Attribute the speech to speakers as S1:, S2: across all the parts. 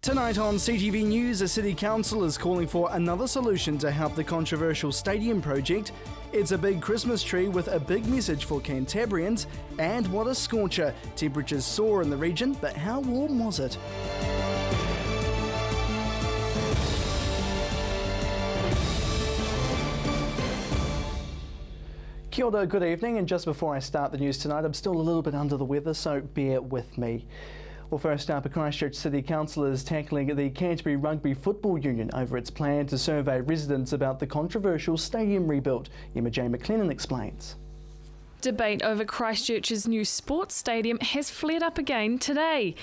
S1: Tonight on CTV News, a city council is calling for another solution to help the controversial stadium project. It's a big Christmas tree with a big message for Canterburyans. And what a scorcher. Temperatures soar in the region, but how warm was it? Kia ora, good evening, and just before I start the news tonight, I'm still a little bit under the weather, so bear with me. Well, first up, a Christchurch City Council is tackling the Canterbury Rugby Football Union over its plan to survey residents about the controversial stadium rebuild. Emma J. McLennan explains.
S2: Debate over Christchurch's new sports stadium has flared up again today.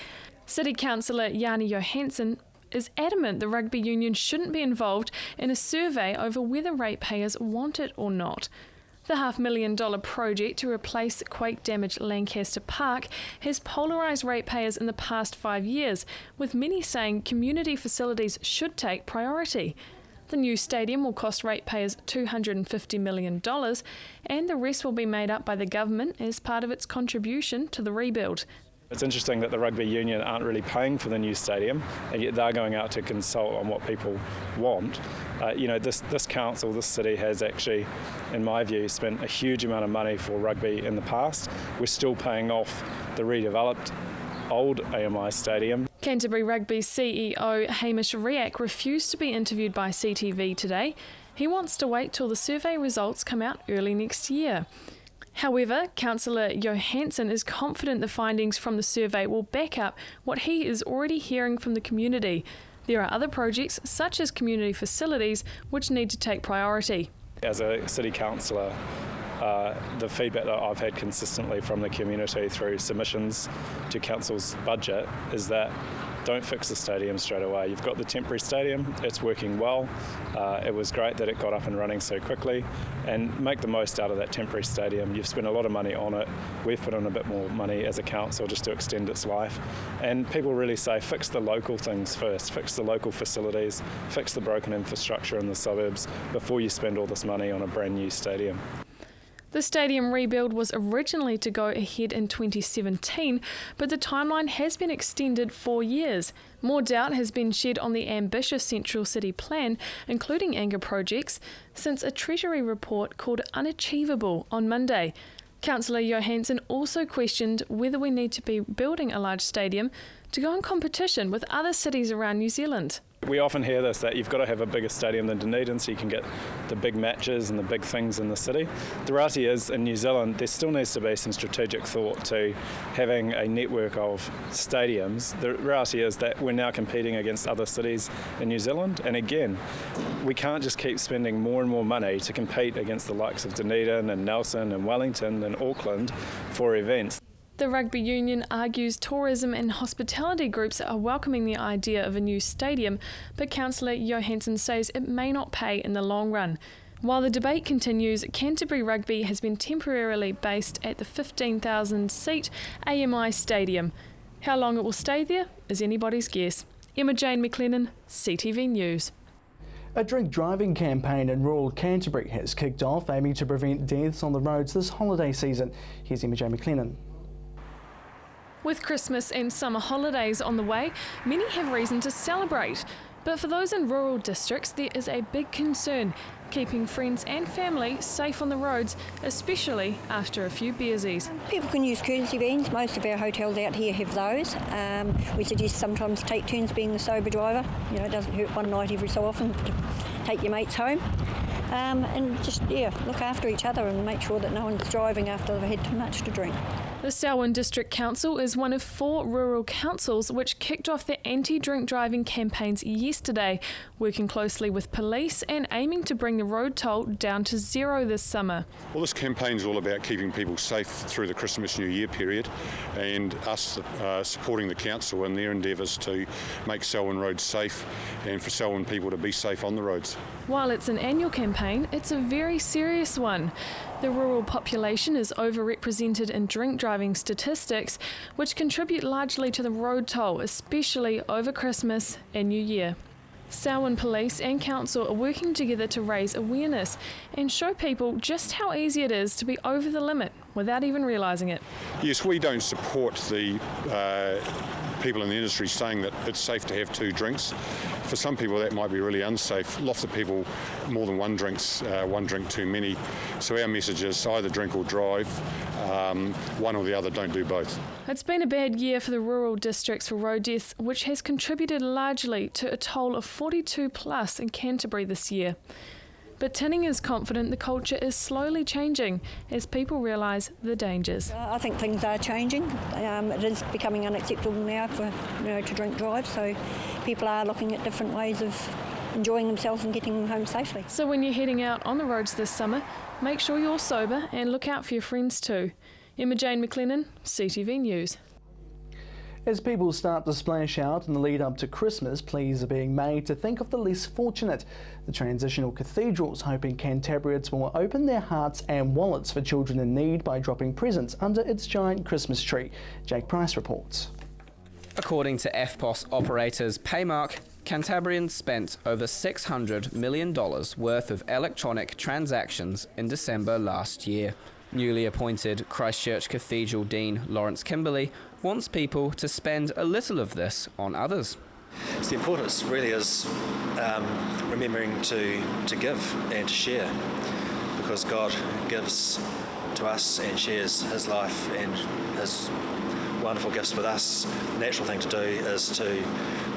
S2: City Councillor Jani Johansson is adamant the rugby union shouldn't be involved in a survey over whether ratepayers want it or not. The $500,000 project to replace quake-damaged Lancaster Park has polarised ratepayers in the past 5 years, with many saying community facilities should take priority. The new stadium will cost ratepayers $250 million, and the rest will be made up by the government as part of its contribution to the rebuild.
S3: It's interesting that the rugby union aren't really paying for the new stadium, and yet they're going out to consult on what people want. This council, this city has actually, in my view, spent a huge amount of money for rugby in the past. We're still paying off the redeveloped old AMI stadium. Canterbury
S2: Rugby CEO Hamish Riak refused to be interviewed by CTV today. He wants to wait till the survey results come out early next year. However, Councillor Johansson is confident the findings from the survey will back up what he is already hearing from the community. There are other projects, such as community facilities, which need to take priority.
S3: As a city councillor, the feedback that I've had consistently from the community through submissions to council's budget is that don't fix the stadium straight away. You've got the temporary stadium, it's working well. It was great that it got up and running so quickly, and make the most out of that temporary stadium. You've spent a lot of money on it. We've put in a bit more money as a council just to extend its life. And people really say fix the local things first, fix the local facilities, fix the broken infrastructure in the suburbs before you spend all this money on a brand new stadium.
S2: The stadium rebuild was originally to go ahead in 2017, but the timeline has been extended 4 years. More doubt has been shed on the ambitious Central City plan, including anger projects, since a Treasury report called unachievable on Monday. Councillor Johansson also questioned whether we need to be building a large stadium to go in competition with other cities around New Zealand.
S3: We often hear this, that you've got to have a bigger stadium than Dunedin so you can get the big matches and the big things in the city. The reality is, in New Zealand, there still needs to be some strategic thought to having a network of stadiums. The reality is that we're now competing against other cities in New Zealand, and again, we can't just keep spending more and more money to compete against the likes of Dunedin and Nelson and Wellington and Auckland for events.
S2: The rugby union argues tourism and hospitality groups are welcoming the idea of a new stadium, but Councillor Johansson says it may not pay in the long run. While the debate continues, Canterbury Rugby has been temporarily based at the 15,000-seat AMI Stadium. How long it will stay there is anybody's guess. Emma Jane McLennan, CTV News.
S1: A drink driving campaign in rural Canterbury has kicked off, aiming to prevent deaths on the roads this holiday season. Here's Emma Jane McLennan.
S2: With Christmas and summer holidays on the way, many have reason to celebrate. But for those in rural districts, there is a big concern, keeping friends and family safe on the roads, especially after a few beersies.
S4: People can use courtesy vans. Most of our hotels out here have those. We suggest sometimes take turns being the sober driver. It doesn't hurt one night every so often to take your mates home. And just, look after each other and make sure that no one's driving after they've had too much to drink.
S2: The Selwyn District Council is one of 4 rural councils which kicked off their anti-drink driving campaigns yesterday, working closely with police and aiming to bring the road toll down to 0 this summer.
S5: Well, this campaign is all about keeping people safe through the Christmas New Year period, and us supporting the council in their endeavours to make Selwyn roads safe and for Selwyn people to be safe on the roads.
S2: While it's an annual campaign, it's a very serious one. The rural population is overrepresented in drink driving statistics, which contribute largely to the road toll, especially over Christmas and New Year. Selwyn Police and Council are working together to raise awareness and show people just how easy it is to be over the limit without even realising it.
S5: Yes, we don't support the people in the industry saying that it's safe to have 2 drinks. For some people that might be really unsafe. Lots of people, more than 1 drink too many. So our message is either drink or drive, one or the other, don't do both.
S2: It's been a bad year for the rural districts for road deaths, which has contributed largely to a toll of 42 plus in Canterbury this year. But Tinning is confident the culture is slowly changing as people realise the dangers.
S4: I think things are changing. It is becoming unacceptable now to drink drive, so people are looking at different ways of enjoying themselves and getting home safely.
S2: So when you're heading out on the roads this summer, make sure you're sober and look out for your friends too. Emma Jane McLennan, CTV News.
S1: As people start to splash out in the lead up to Christmas, pleas are being made to think of the less fortunate. The Transitional Cathedral's hoping Canterburyans will open their hearts and wallets for children in need by dropping presents under its giant Christmas tree. Jake Price reports.
S6: According to FPOS operators Paymark, Canterburyans spent over $600 million worth of electronic transactions in December last year. Newly appointed Christchurch Cathedral Dean Lawrence Kimberley wants people to spend a little of this on others.
S7: So the importance really is remembering to give and to share, because God gives to us and shares his life and his wonderful gifts with us. The natural thing to do is to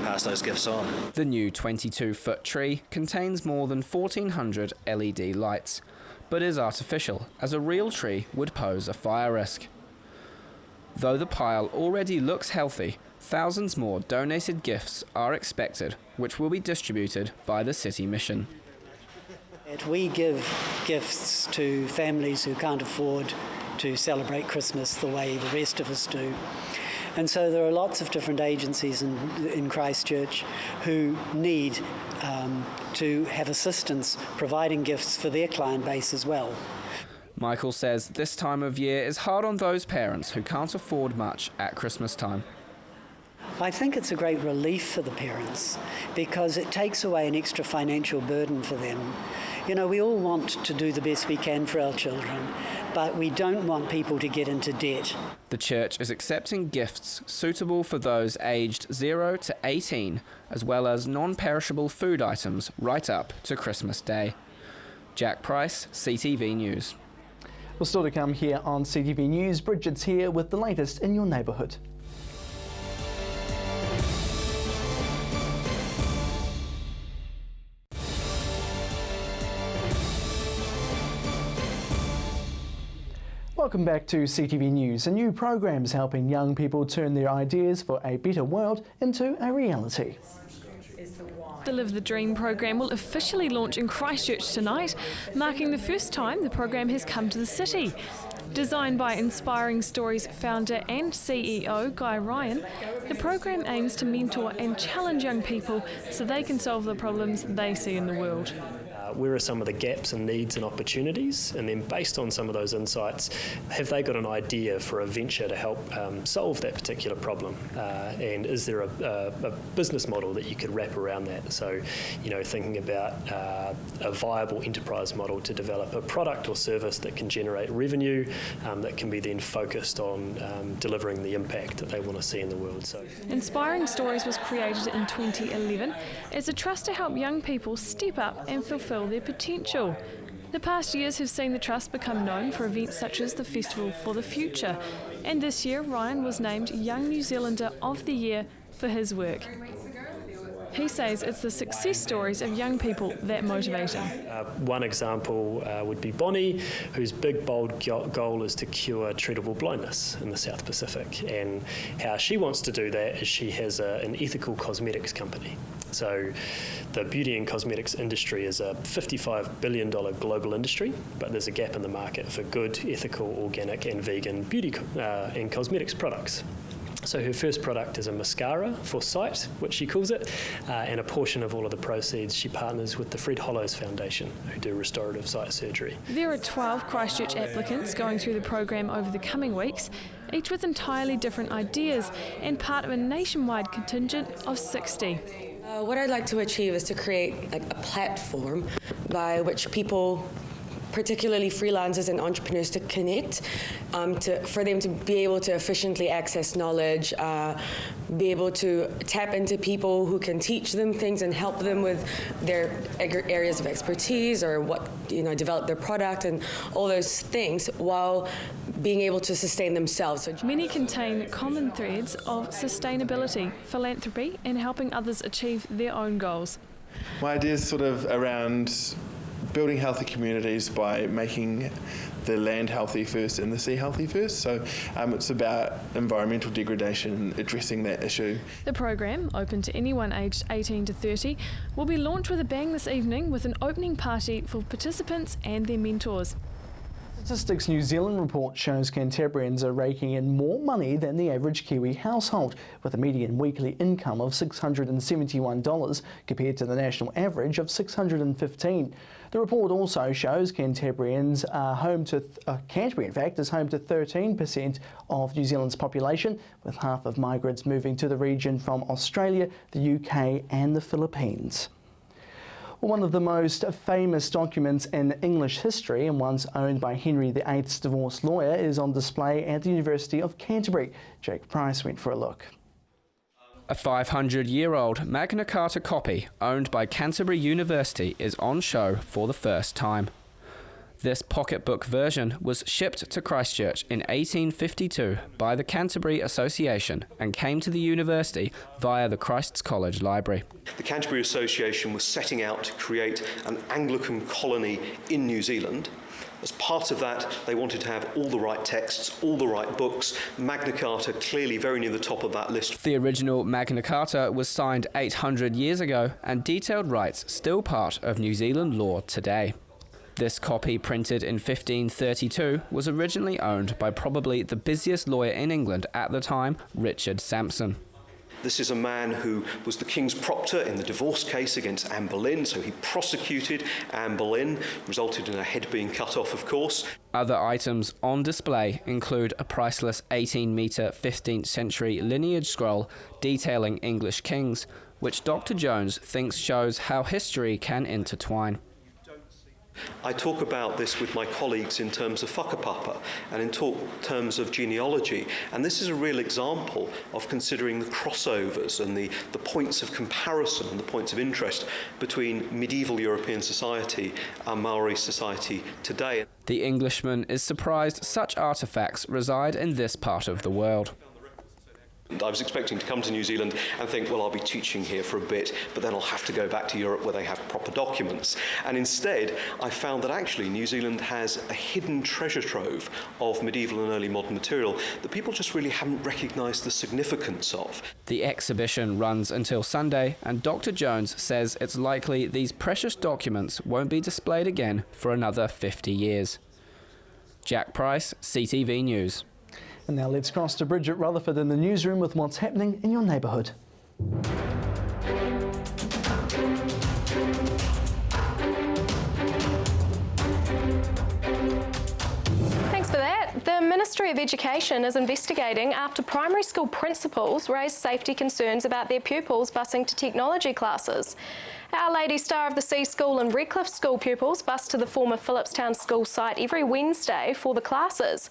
S7: pass those gifts on.
S6: The new 22-foot tree contains more than 1,400 LED lights, but is artificial, as a real tree would pose a fire risk. Though the pile already looks healthy, thousands more donated gifts are expected, which will be distributed by the City Mission.
S8: We give gifts to families who can't afford to celebrate Christmas the way the rest of us do. And so there are lots of different agencies in Christchurch who need to have assistance providing gifts for their client base as well.
S6: Michael says this time of year is hard on those parents who can't afford much at Christmas time.
S8: I think it's a great relief for the parents because it takes away an extra financial burden for them. You know, we all want to do the best we can for our children, but we don't want people to get into debt.
S6: The church is accepting gifts suitable for those aged 0 to 18, as well as non-perishable food items right up to Christmas Day. Jack Price, CTV News.
S1: Well, still to come here on CTV News, Bridget's here with the latest in your neighbourhood. Welcome back to CTV News. A new program is helping young people turn their ideas for a better world into a reality.
S2: The Live the Dream program will officially launch in Christchurch tonight, marking the first time the program has come to the city. Designed by Inspiring Stories founder and CEO Guy Ryan, the program aims to mentor and challenge young people so they can solve the problems they see in the world.
S9: Where are some of the gaps and needs and opportunities? And then based on some of those insights, have they got an idea for a venture to help solve that particular problem? And is there a business model that you could wrap around that? So, you know, thinking about a viable enterprise model to develop a product or service that can generate revenue that can be then focused on delivering the impact that they want to see in the world. So,
S2: Inspiring Stories was created in 2011 as a trust to help young people step up and fulfil their potential. The past years have seen the trust become known for events such as the Festival for the Future, and this year Ryan was named Young New Zealander of the Year for his work. He says it's the success stories of young people that motivate him.
S9: One example would be Bonnie, whose big, bold goal is to cure treatable blindness in the South Pacific. And how she wants to do that is she has an ethical cosmetics company. So the beauty and cosmetics industry is a $55 billion global industry, but there's a gap in the market for good, ethical, organic and vegan beauty and cosmetics products. So her first product is a mascara for sight, which she calls it, and a portion of all of the proceeds she partners with the Fred Hollows Foundation, who do restorative sight surgery.
S2: There are 12 Christchurch applicants going through the program over the coming weeks, each with entirely different ideas and part of a nationwide contingent of 60.
S10: What I'd like to achieve is to create a platform by which people particularly freelancers and entrepreneurs to connect, for them to be able to efficiently access knowledge, be able to tap into people who can teach them things and help them with their areas of expertise or develop their product and all those things while being able to sustain themselves.
S2: Many contain common threads of sustainability, philanthropy and helping others achieve their own goals.
S11: My idea is sort of around building healthy communities by making the land healthy first and the sea healthy first. So it's about environmental degradation and addressing that issue.
S2: The program, open to anyone aged 18 to 30, will be launched with a bang this evening with an opening party for participants and their mentors.
S1: Statistics New Zealand report shows Canterburyans are raking in more money than the average Kiwi household, with a median weekly income of $671 compared to the national average of $615. The report also shows Canterbury, in fact, is home to 13% of New Zealand's population, with half of migrants moving to the region from Australia, the UK and the Philippines. One of the most famous documents in English history, and once owned by Henry VIII's divorce lawyer, is on display at the University of Canterbury. Jake Price went for a look.
S6: A 500-year-old Magna Carta copy owned by Canterbury University is on show for the first time. This pocketbook version was shipped to Christchurch in 1852 by the Canterbury Association and came to the university via the Christ's College Library.
S12: The Canterbury Association was setting out to create an Anglican colony in New Zealand. As part of that, they wanted to have all the right texts, all the right books. Magna Carta clearly very near the top of that list.
S6: The original Magna Carta was signed 800 years ago, and detailed rights still part of New Zealand law today. This copy, printed in 1532, was originally owned by probably the busiest lawyer in England at the time, Richard Sampson.
S12: This is a man who was the King's proctor in the divorce case against Anne Boleyn, so he prosecuted Anne Boleyn, resulted in her head being cut off, of course.
S6: Other items on display include a priceless 18-metre 15th century lineage scroll detailing English kings, which Dr. Jones thinks shows how history can intertwine.
S12: I talk about this with my colleagues in terms of whakapapa and in terms of genealogy, and this is a real example of considering the crossovers and the points of comparison and the points of interest between medieval European society and Maori society today.
S6: The Englishman is surprised such artefacts reside in this part of the world.
S12: I was expecting to come to New Zealand and think, well, I'll be teaching here for a bit, but then I'll have to go back to Europe where they have proper documents. And instead, I found that actually New Zealand has a hidden treasure trove of medieval and early modern material that people just really haven't recognised the significance of.
S6: The exhibition runs until Sunday, and Dr. Jones says it's likely these precious documents won't be displayed again for another 50 years. Jack Price, CTV News.
S1: And now let's cross to Bridget Rutherford in the newsroom with what's happening in your neighbourhood.
S13: Thanks for that. The Ministry of Education is investigating after primary school principals raised safety concerns about their pupils busing to technology classes. Our Lady Star of the Sea School and Redcliffe School pupils bus to the former Phillipstown School site every Wednesday for the classes.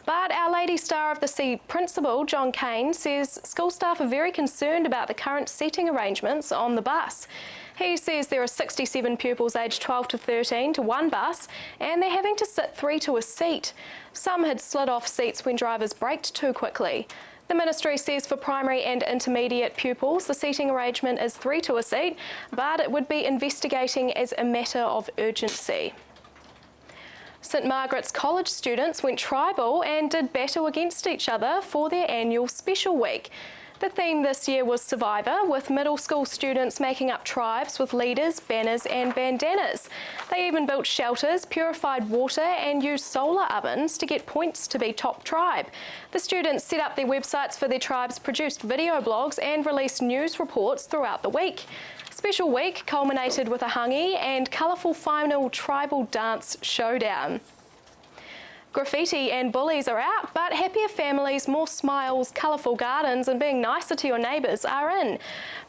S13: But Our Lady Star of the Sea principal, John Kane, says school staff are very concerned about the current seating arrangements on the bus. He says there are 67 pupils aged 12 to 13 to one bus, and they're having to sit 3 to a seat. Some had slid off seats when drivers braked too quickly. The ministry says for primary and intermediate pupils, the seating arrangement is 3 to a seat, but it would be investigating as a matter of urgency. St Margaret's College students went tribal and did battle against each other for their annual special week. The theme this year was Survivor, with middle school students making up tribes with leaders, banners and bandanas. They even built shelters, purified water and used solar ovens to get points to be top tribe. The students set up their websites for their tribes, produced video blogs and released news reports throughout the week. Special week culminated with a hangi and colourful final tribal dance showdown. Graffiti and bullies are out, but happier families, more smiles, colourful gardens and being nicer to your neighbours are in.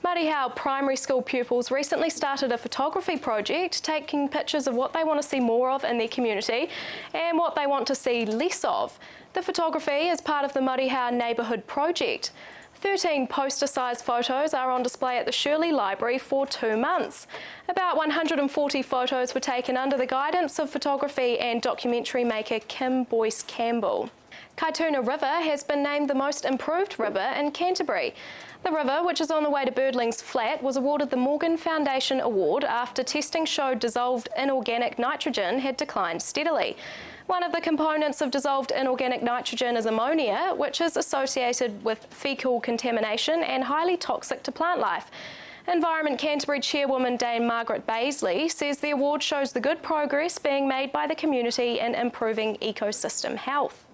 S13: Marihau primary school pupils recently started a photography project, taking pictures of what they want to see more of in their community and what they want to see less of. The photography is part of the Marihau Neighbourhood Project. 13 poster-sized photos are on display at the Shirley Library for 2 months. About 140 photos were taken under the guidance of photography and documentary maker Kim Boyce Campbell. Kaituna River has been named the most improved river in Canterbury. The river, which is on the way to Birdlings Flat, was awarded the Morgan Foundation Award after testing showed dissolved inorganic nitrogen had declined steadily. One of the components of dissolved inorganic nitrogen is ammonia, which is associated with faecal contamination and highly toxic to plant life. Environment Canterbury chairwoman Dame Margaret Baisley says the award shows the good progress being made by the community in improving ecosystem health.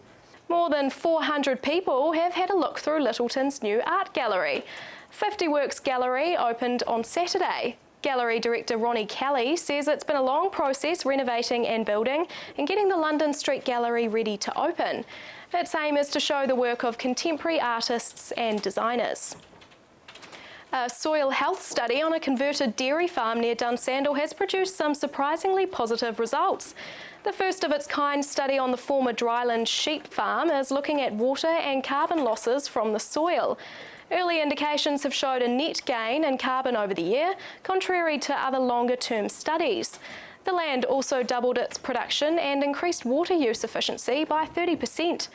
S13: More than 400 people have had a look through Littleton's new art gallery. 50 Works Gallery opened on Saturday. Gallery director Ronnie Kelly says it's been a long process renovating and building and getting the London Street Gallery ready to open. Its aim is to show the work of contemporary artists and designers. A soil health study on a converted dairy farm near Dunsandel has produced some surprisingly positive results. The first of its kind study on the former dryland sheep farm is looking at water and carbon losses from the soil. Early indications have showed a net gain in carbon over the year, contrary to other longer-term studies. The land also doubled its production and increased water use efficiency by 30%.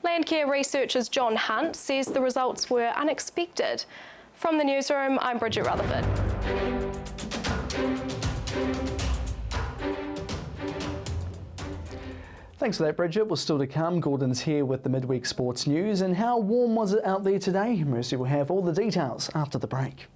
S13: Landcare researchers John Hunt says the results were unexpected. From the newsroom, I'm Bridget Rutherford.
S1: Thanks for that, Bridget. Well, still to come, Gordon's here with the midweek sports news. And how warm was it out there today? Mercy will have all the details after the break.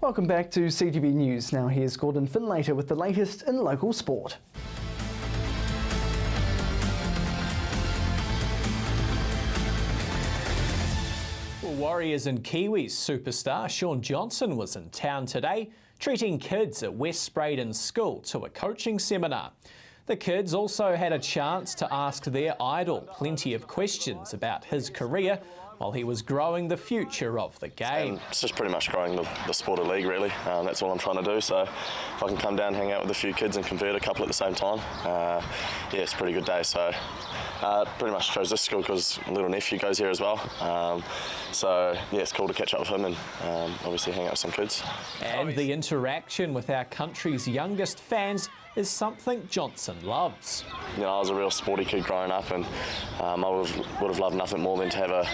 S1: Welcome back to CTV News. Now here's Gordon Finlater with the latest in local sport.
S14: Warriors and Kiwis superstar Shaun Johnson was in town today, treating kids at West Spraydon School to a coaching seminar. The kids also had a chance to ask their idol plenty of questions about his career while he was growing the future of the game.
S15: It's just pretty much growing the sport of league, really. That's all I'm trying to do. So if I can come down, hang out with a few kids and convert a couple at the same time, yeah, it's a pretty good day. So pretty much chose this school because a little nephew goes here as well. So yeah, it's cool to catch up with him and obviously hang out with some kids.
S14: And the interaction with our country's youngest fans is something Johnson loves.
S15: You know, I was a real sporty kid growing up, and I would have loved nothing more than to have a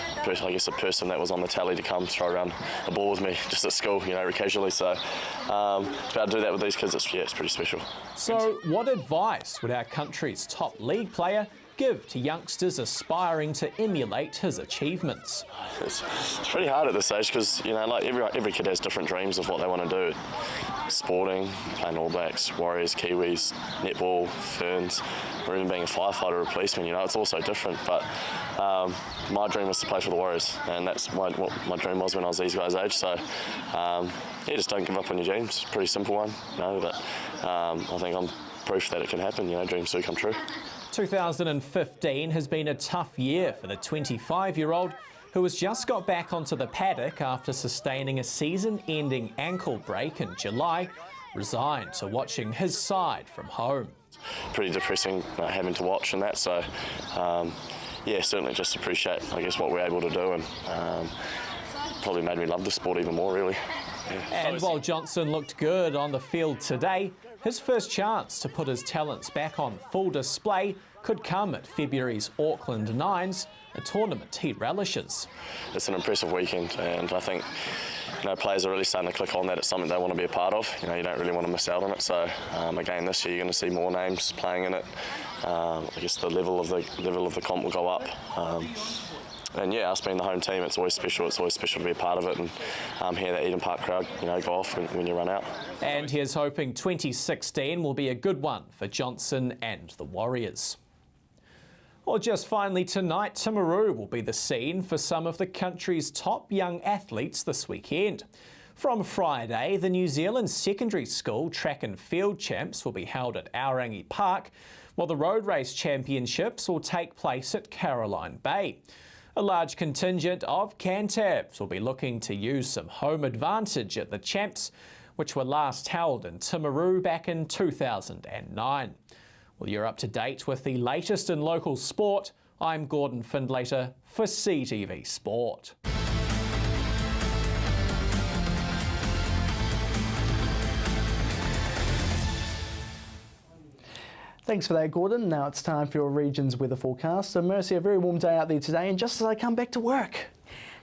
S15: person that was on the tally to come throw around a ball with me just at school, you know, casually. So to be able to do that with these kids, it's pretty special.
S14: So what advice would our country's top league player give to youngsters aspiring to emulate his achievements?
S15: It's pretty hard at this stage because, you know, like every kid has different dreams of what they want to do. Sporting, playing All Blacks, Warriors, Kiwis, netball, Ferns, or even being a firefighter or a policeman, you know, it's all so different. But my dream was to play for the Warriors, and that's what my dream was when I was these guys' age. So yeah, just don't give up on your dreams. Pretty simple one, you know, but I think I'm proof that it can happen, you know, dreams do come true.
S14: 2015 has been a tough year for the 25-year-old who has just got back onto the paddock after sustaining a season-ending ankle break in July, resigned to watching his side from home.
S15: Pretty depressing having to watch and that, so yeah, certainly just appreciate, I guess, what we're able to do, and probably made me love the sport even more, really. Yeah.
S14: And while Johnson looked good on the field today, his first chance to put his talents back on full display could come at February's Auckland Nines, a tournament he relishes.
S15: It's an impressive weekend, and I think, you know, players are really starting to click on that it's something they want to be a part of. You know, you don't really want to miss out on it. So again, this year you're going to see more names playing in it. I guess the level of the comp will go up. And yeah, us being the home team, it's always special. It's always special to be a part of it and hear that Eden Park crowd, you know, go off when you run out.
S14: And here's hoping 2016 will be a good one for Johnson and the Warriors. Or just finally tonight, Timaru will be the scene for some of the country's top young athletes this weekend. From Friday, the New Zealand Secondary School Track and Field Champs will be held at Aorangi Park, while the Road Race Championships will take place at Caroline Bay. A large contingent of Cantabs will be looking to use some home advantage at the Champs, which were last held in Timaru back in 2009. Well, you're up to date with the latest in local sport. I'm Gordon Findlater for CTV Sport.
S1: Thanks for that, Gordon. Now it's time for your region's weather forecast. So, Mercy, a very warm day out there today, and just as I come back to work.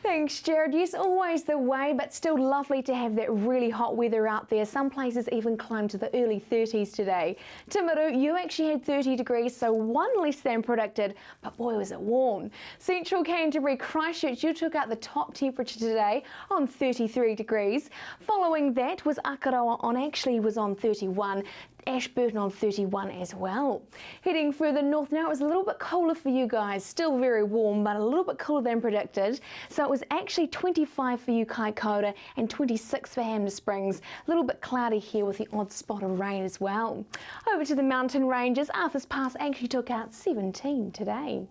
S16: Thanks, Jared. Yes, always the way, but still lovely to have that really hot weather out there. Some places even climbed to the early 30s today. Timaru, you actually had 30 degrees, so one less than predicted, but boy, was it warm. Central Canterbury, Christchurch, you took out the top temperature today on 33 degrees. Following that was Akaroa was on 31. Ashburton on 31 as well. Heading further north now, it was a little bit cooler for you guys. Still very warm, but a little bit cooler than predicted. So it was actually 25 for you, Kaikoura, and 26 for Hamner Springs. A little bit cloudy here with the odd spot of rain as well. Over to the mountain ranges, Arthur's Pass actually took out 17 today.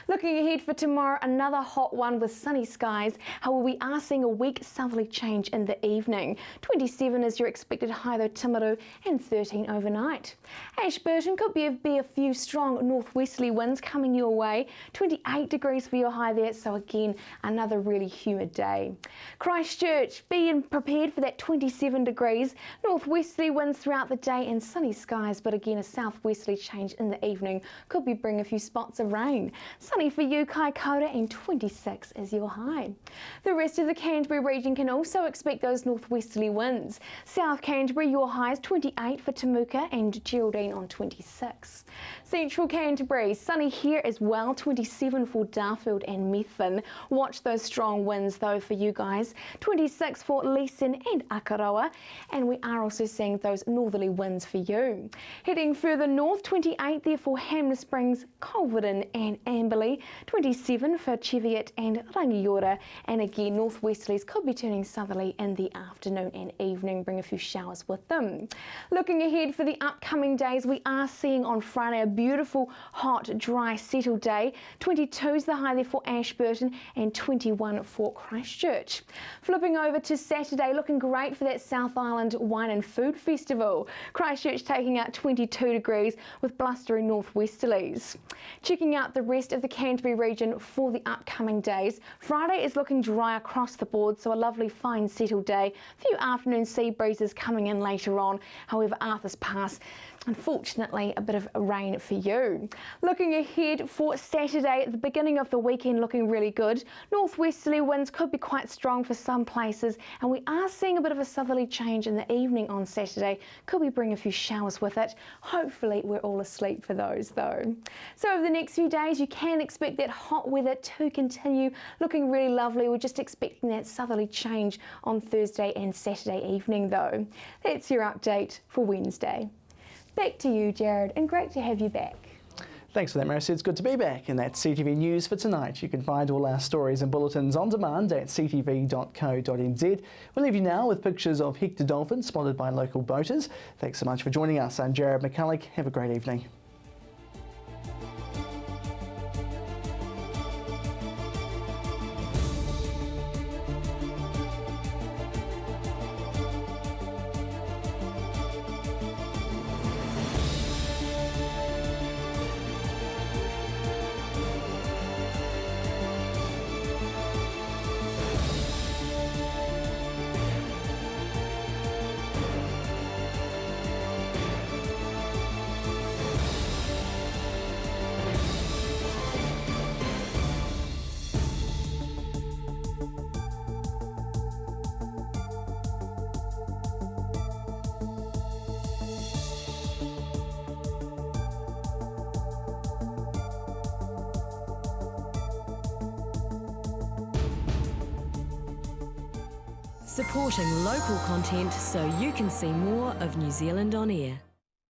S16: Looking ahead for tomorrow, another hot one with sunny skies. However, we are seeing a weak southerly change in the evening. 27 is your expected high though, Timaru, and 13 overnight. Ashburton could be a few strong northwesterly winds coming your way. 28 degrees for your high there, so again, another really humid day. Christchurch, being prepared for that 27 degrees. Northwesterly winds throughout the day and sunny skies, but again, a southwesterly change in the evening could be bringing a few spots of rain. Sunny for you, Kaikoura, and 26 is your high. The rest of the Canterbury region can also expect those northwesterly winds. South Canterbury, your highs 28 for Temuka and Geraldine on 26. Central Canterbury, sunny here as well, 27 for Darfield and Methven. Watch those strong winds though for you guys. 26 for Leeson and Akaroa, and we are also seeing those northerly winds for you. Heading further north, 28 there for Hamner Springs, Culverden and Amberley. 27 for Cheviot and Rangiora, and again northwesterlies could be turning southerly in the afternoon and evening, bring a few showers with them. Looking ahead for the upcoming days, we are seeing on Friday a beautiful, hot, dry, settled day. 22 is the high there for Ashburton and 21 for Christchurch. Flipping over to Saturday, looking great for that South Island Wine and Food Festival. Christchurch taking out 22 degrees with blustery northwesterlies. Checking out the rest of the Canterbury region for the upcoming days. Friday is looking dry across the board, so a lovely, fine, settled day. A few afternoon sea breezes coming in later on. However, Arthur's Pass, unfortunately, a bit of rain for you. Looking ahead for Saturday, at the beginning of the weekend looking really good. Northwesterly winds could be quite strong for some places, and we are seeing a bit of a southerly change in the evening on Saturday. Could we bring a few showers with it? Hopefully we're all asleep for those though. So over the next few days you can expect that hot weather to continue, looking really lovely. We're just expecting that southerly change on Thursday and Saturday evening though. That's your update for Wednesday. Back to you, Jared, and great to have you back.
S1: Thanks for that, Marissa. It's good to be back. And that's CTV News for tonight. You can find all our stories and bulletins on demand at ctv.co.nz. We'll leave you now with pictures of Hector dolphins spotted by local boaters. Thanks so much for joining us. I'm Jared McCulloch. Have a great evening.
S17: Supporting local content so you can see more of New Zealand on air.